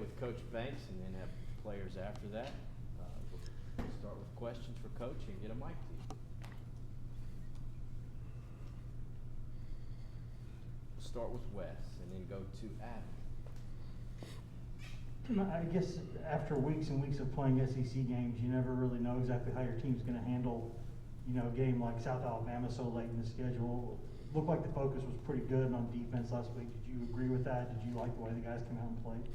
with Coach Banks and then have players after that. We'll start with questions for Coach and get a mic to you. We'll start with Wes and then go to Adam. I guess after weeks and weeks of playing SEC games, you never really know exactly how your team's going to handle, a game like South Alabama so late in the schedule. Looked like the focus was pretty good on defense last week. Did you agree with that? Did you like the way the guys came out and played?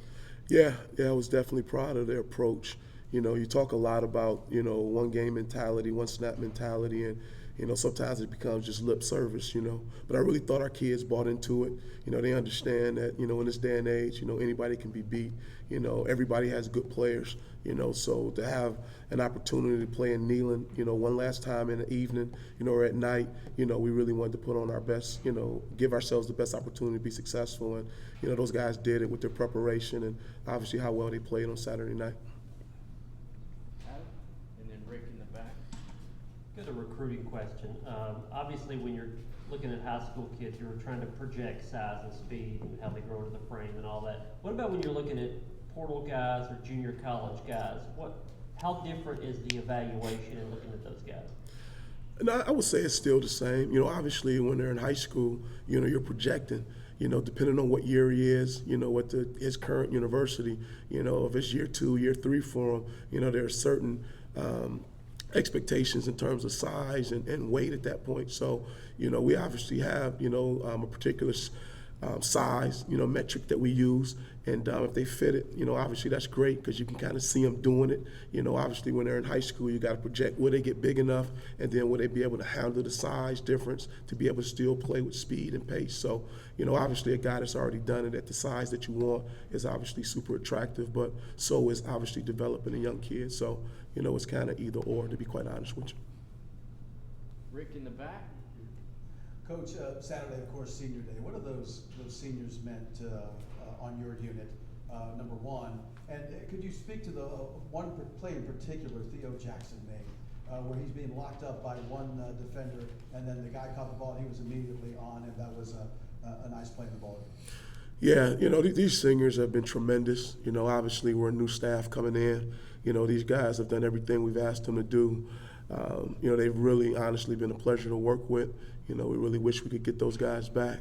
Yeah, I was definitely proud of their approach. You talk a lot about, one game mentality, one snap mentality, and, sometimes it becomes just lip service, But I really thought our kids bought into it. They understand that, in this day and age, anybody can be beat. Everybody has good players, so to have an opportunity to play in Neyland, one last time in the evening, or at night, we really wanted to put on our best, give ourselves the best opportunity to be successful. And, those guys did it with their preparation and obviously how well they played on Saturday night. And then Rick in the back. Got a recruiting question. Obviously, when you're looking at high school kids, you're trying to project size and speed and how they grow into the frame and all that. What about when you're looking at portal guys or junior college guys? How different is the evaluation in looking at those guys? And I would say it's still the same. Obviously when they're in high school, you're projecting, depending on what year he is, what his current university, if it's year 2, year 3 for him, there are certain expectations in terms of size and weight at that point. So, we obviously have, a particular size, metric that we use. And if they fit it, obviously that's great because you can kind of see them doing it. Obviously when they're in high school, you got to project will they get big enough, and then will they be able to handle the size difference to be able to still play with speed and pace. So, obviously a guy that's already done it at the size that you want is obviously super attractive, but so is obviously developing a young kid. So, it's kind of either or, to be quite honest with you. Rick in the back. Coach, Saturday, of course, senior day. What have those seniors meant on your unit, number one? And could you speak to the one play in particular Theo Jackson made, where he's being locked up by one defender, and then the guy caught the ball and he was immediately on, and that was a nice play in the ball. Yeah, these seniors have been tremendous. Obviously we're a new staff coming in. These guys have done everything we've asked them to do. They've really honestly been a pleasure to work with. We really wish we could get those guys back.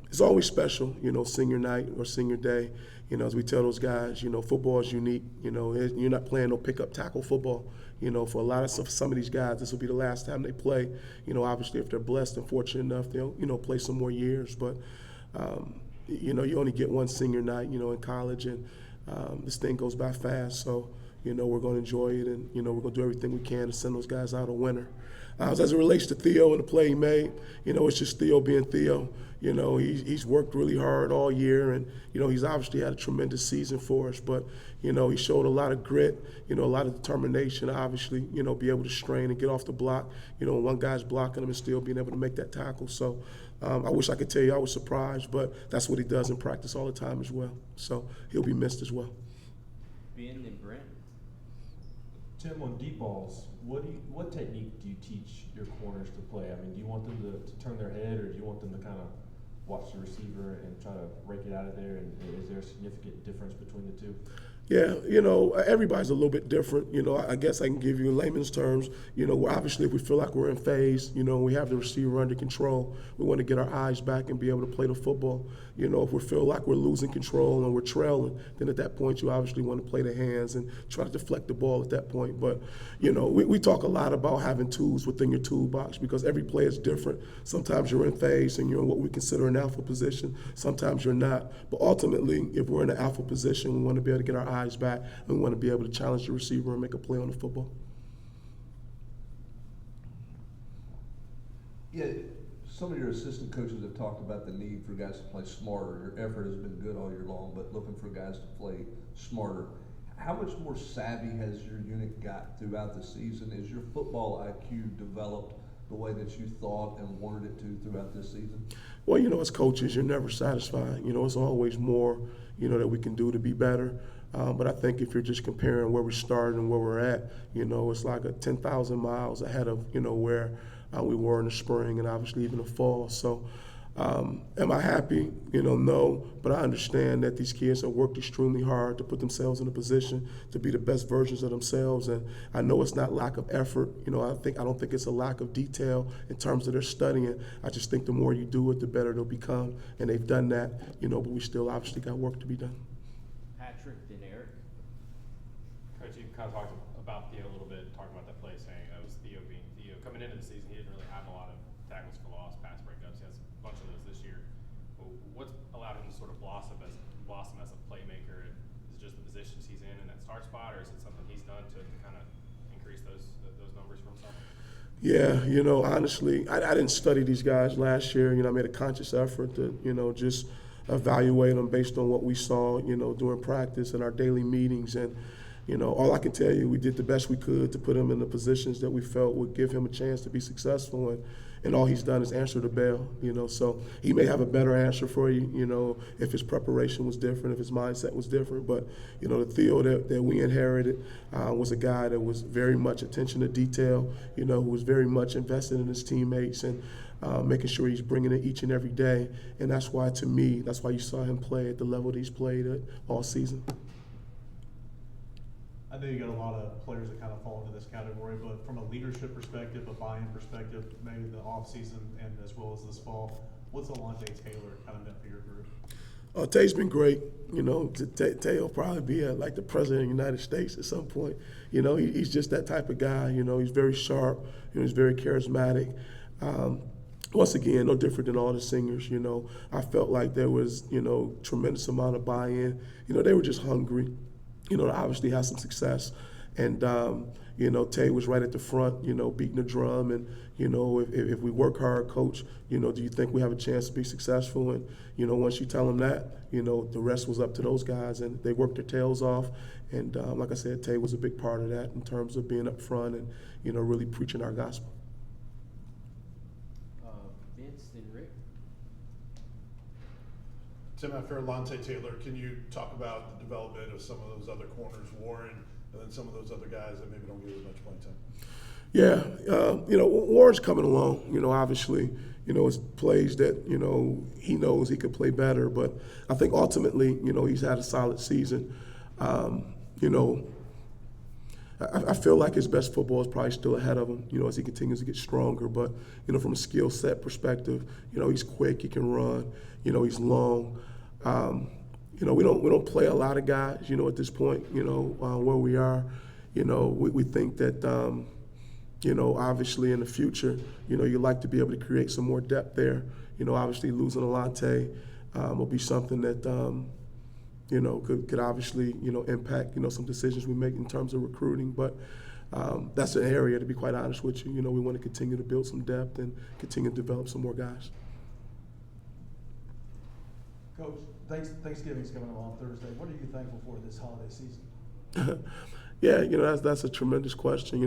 It's always special, senior night or senior day. As we tell those guys, football is unique. You're not playing no pickup tackle football. For some of these guys, this will be the last time they play. Obviously if they're blessed and fortunate enough, they'll, play some more years. But, you only get one senior night, in college, and this thing goes by fast. So, we're going to enjoy it, and, we're going to do everything we can to send those guys out a winner. As it relates to Theo and the play he made, it's just Theo being Theo. He's worked really hard all year, and, he's obviously had a tremendous season for us. But, he showed a lot of grit, a lot of determination, obviously, be able to strain and get off the block. One guy's blocking him and still being able to make that tackle. So I wish I could tell you I was surprised, but that's what he does in practice all the time as well. So he'll be missed as well. Ben and Brent. Tim, on deep balls, what technique do you teach your corners to play? I mean, do you want them to turn their head, or do you want them to kind of watch the receiver and try to rake it out of there? And is there a significant difference between the two? Yeah, everybody's a little bit different. I guess I can give you in layman's terms, obviously if we feel like we're in phase, we have the receiver under control, we want to get our eyes back and be able to play the football. If we feel like we're losing control and we're trailing, then at that point you obviously want to play the hands and try to deflect the ball at that point. But, we talk a lot about having tools within your toolbox because every play is different. Sometimes you're in phase and you're in what we consider an alpha position. Sometimes you're not. But ultimately, if we're in an alpha position, we want to be able to get our eyes back, and we want to be able to challenge the receiver and make a play on the football. Yeah, some of your assistant coaches have talked about the need for guys to play smarter. Your effort has been good all year long, but looking for guys to play smarter. How much more savvy has your unit got throughout the season? Is your football IQ developed the way that you thought and wanted it to throughout this season? Well, as coaches, you're never satisfied. It's always more, that we can do to be better. But I think if you're just comparing where we started and where we're at, it's like 10,000 miles ahead of, where we were in the spring and obviously even the fall. So, Am I happy? No, but I understand that these kids have worked extremely hard to put themselves in a position to be the best versions of themselves, and I know it's not lack of effort. I don't think it's a lack of detail in terms of their studying. I just think the more you do it, the better they'll become, and they've done that. But we still obviously got work to be done. Patrick, then Eric. Coach, you kind of talked about Theo a little bit, talking about that play, saying that was Theo being Theo. Coming into the season, he didn't really have a lot of tackles for loss, pass breakups. He has a bunch of those this year. But what's allowed him to sort of blossom as a playmaker? Is it just the positions he's in that start spot, or is it something he's done to kind of increase those numbers for himself? Yeah, honestly, I didn't study these guys last year. I made a conscious effort to, just evaluate them based on what we saw, during practice and our daily meetings. And, all I can tell you, we did the best we could to put him in the positions that we felt would give him a chance to be successful. And all he's done is answer the bell, So he may have a better answer for you, if his preparation was different, if his mindset was different. But, the Theo that we inherited was a guy that was very much attention to detail, who was very much invested in his teammates and making sure he's bringing it each and every day. And that's why, to me, that's why you saw him play at the level that he's played at all season. I know you got a lot of players that kind of fall into this category, but from a leadership perspective, a buy-in perspective, maybe the offseason and as well as this fall, what's Alontae Taylor kind of meant for your group? Tay's been great. Tay will probably be like the president of the United States at some point. He's just that type of guy. He's very sharp. He's very charismatic. Once again, no different than all the singers. I felt like there was, tremendous amount of buy-in. They were just hungry. To obviously have some success. And, Tay was right at the front, beating the drum. And, if we work hard, coach, do you think we have a chance to be successful? And, once you tell them that, the rest was up to those guys. And they worked their tails off. And like I said, Tay was a big part of that in terms of being up front and, really preaching our gospel. Vince, then Rick. Tim, after Alontae Taylor, can you talk about the development of some of those other corners, Warren, and then some of those other guys that maybe don't get as much playing time? Yeah, Warren's coming along. Obviously, it's plays that he knows he could play better. But I think ultimately, he's had a solid season. I feel like his best football is probably still ahead of him, as he continues to get stronger. But, from a skill set perspective, he's quick, he can run, he's long. We don't play a lot of guys, at this point, where we are. We think that, obviously in the future, you'd like to be able to create some more depth there. Obviously losing Alontae will be something that, could obviously, impact, some decisions we make in terms of recruiting. But that's an area, to be quite honest with you, we want to continue to build some depth and continue to develop some more guys. Coach, Thanksgiving's coming along Thursday. What are you thankful for this holiday season? Yeah, that's a tremendous question.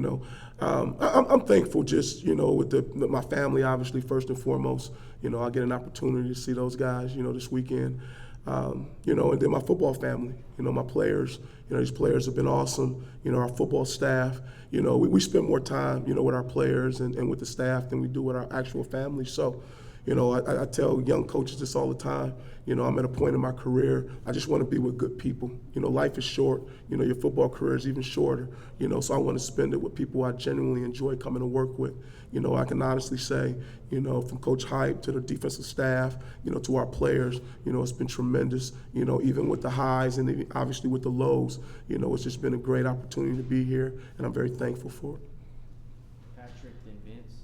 I'm thankful just with my family, obviously first and foremost. I get an opportunity to see those guys, this weekend. And then my football family, my players. These players have been awesome. Our football staff. We spend more time, with our players and with the staff than we do with our actual families. So. I tell young coaches this all the time. I'm at a point in my career, I just want to be with good people. Life is short. Your football career is even shorter. So I want to spend it with people I genuinely enjoy coming to work with. I can honestly say, from Coach Hype to the defensive staff, to our players, it's been tremendous. Even with the highs and obviously with the lows, it's just been a great opportunity to be here, and I'm very thankful for it. Patrick, then Vince.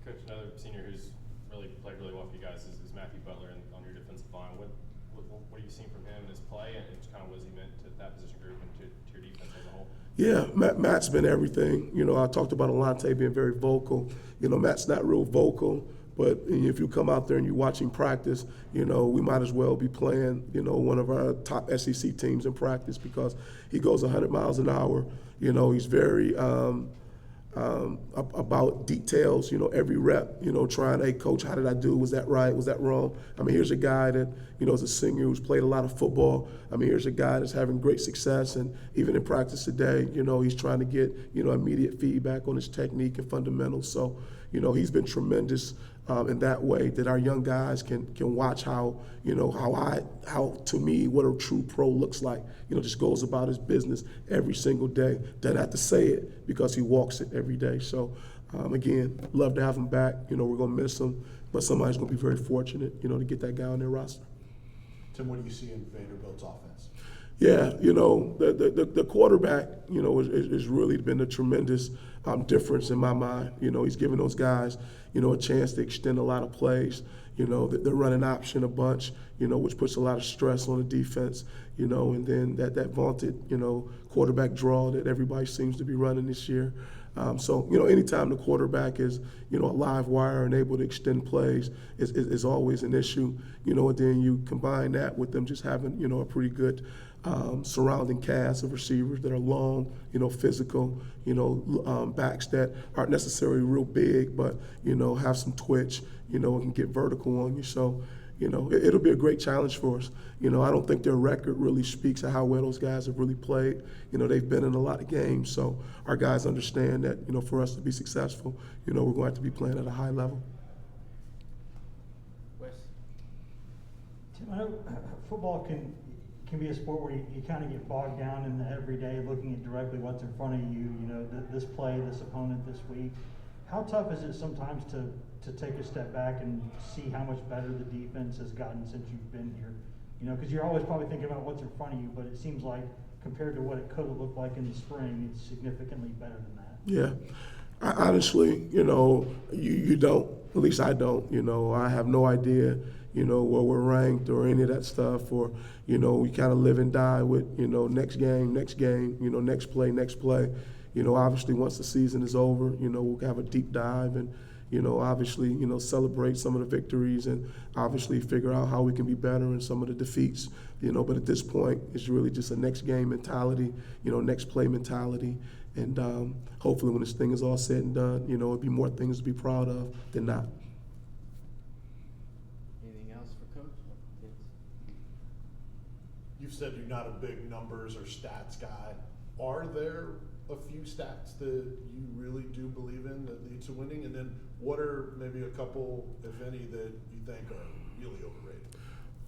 Coach, another senior who's played really well for you guys is Matthew Butler on your defensive line. What have you seen from him in his play, and just kind of what has he meant to that position group and to your defense as a whole? Yeah, Matt's been everything. I talked about Alontae being very vocal. Matt's not real vocal, but if you come out there and you watch him practice, we might as well be playing, one of our top SEC teams in practice because he goes 100 miles an hour. He's very about details, every rep, trying, hey, coach, how did I do? Was that right? Was that wrong? Here's a guy that, is a senior who's played a lot of football. Here's a guy that's having great success. And even in practice today, he's trying to get, immediate feedback on his technique and fundamentals. So, he's been tremendous. in that way, that our young guys can watch how to me what a true pro looks like. Just goes about his business every single day. Doesn't have to say it because he walks it every day. So again, love to have him back. We're gonna miss him, but somebody's gonna be very fortunate, to get that guy on their roster. Tim, what do you see in Vanderbilt's offense? Yeah, the quarterback, has really been a tremendous difference in my mind. He's given those guys, a chance to extend a lot of plays. They're running option a bunch, which puts a lot of stress on the defense, and then that vaunted, quarterback draw that everybody seems to be running this year. So anytime the quarterback is, a live wire and able to extend plays is always an issue, and then you combine that with them just having, a pretty good surrounding cast of receivers that are long, physical, backs that aren't necessarily real big, but, have some twitch, and can get vertical on you. So, it'll be a great challenge for us. I don't think their record really speaks to how well those guys have really played. They've been in a lot of games, so our guys understand that, for us to be successful, we're going to have to be playing at a high level. Wes? Tim, I know football can be a sport where you kind of get bogged down in the everyday, looking at directly what's in front of you, this play, this opponent this week. How tough is it sometimes to take a step back and see how much better the defense has gotten since you've been here? Because you're always probably thinking about what's in front of you, but it seems like compared to what it could have looked like in the spring, it's significantly better than that. Yeah. I honestly, you don't, at least I don't, I have no idea, where we're ranked or any of that stuff, or, we kind of live and die with, next game, next play. Obviously once the season is over, we'll have a deep dive and, obviously, celebrate some of the victories and obviously figure out how we can be better in some of the defeats, but at this point, it's really just a next game mentality, next play mentality. And hopefully when this thing is all said and done, it'll be more things to be proud of than not. Anything else for Coach? You've said you're not a big numbers or stats guy. Are there a few stats that you really do believe in that lead to winning? And then what are maybe a couple, if any, that you think are really overrated?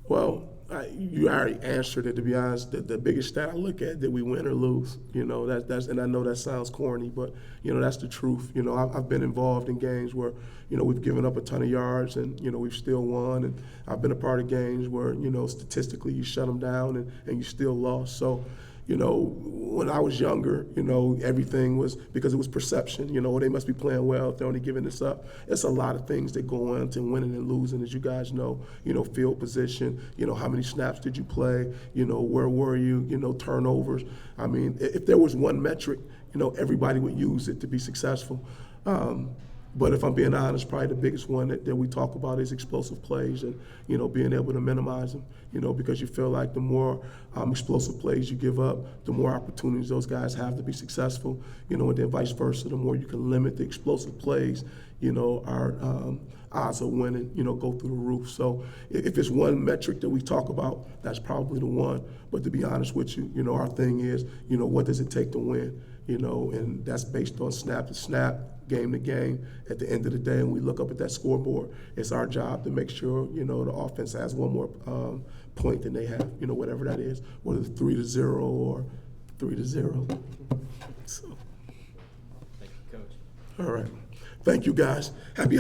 Well, you already answered it, to be honest. The biggest stat I look at, did we win or lose? That's and I know that sounds corny, but, that's the truth. I've been involved in games where, we've given up a ton of yards and, we've still won. And I've been a part of games where, statistically you shut them down and you still lost. So, when I was younger, everything was because it was perception. They must be playing well if they're only giving this up. It's a lot of things that go into winning and losing, as you guys know. Field position. How many snaps did you play? Where were you? Turnovers. I mean, if there was one metric, everybody would use it to be successful. But if I'm being honest, probably the biggest one that we talk about is explosive plays and, being able to minimize them, because you feel like the more explosive plays you give up, the more opportunities those guys have to be successful, and then vice versa. The more you can limit the explosive plays, our odds of winning, go through the roof. So if it's one metric that we talk about, that's probably the one. But to be honest with you, our thing is, what does it take to win? And that's based on snap to snap, game to game. At the end of the day, when we look up at that scoreboard, it's our job to make sure, the offense has one more point than they have, whatever that is, whether it's 3-0 or 3-0. So. Thank you, Coach. All right. Thank you, guys. Happy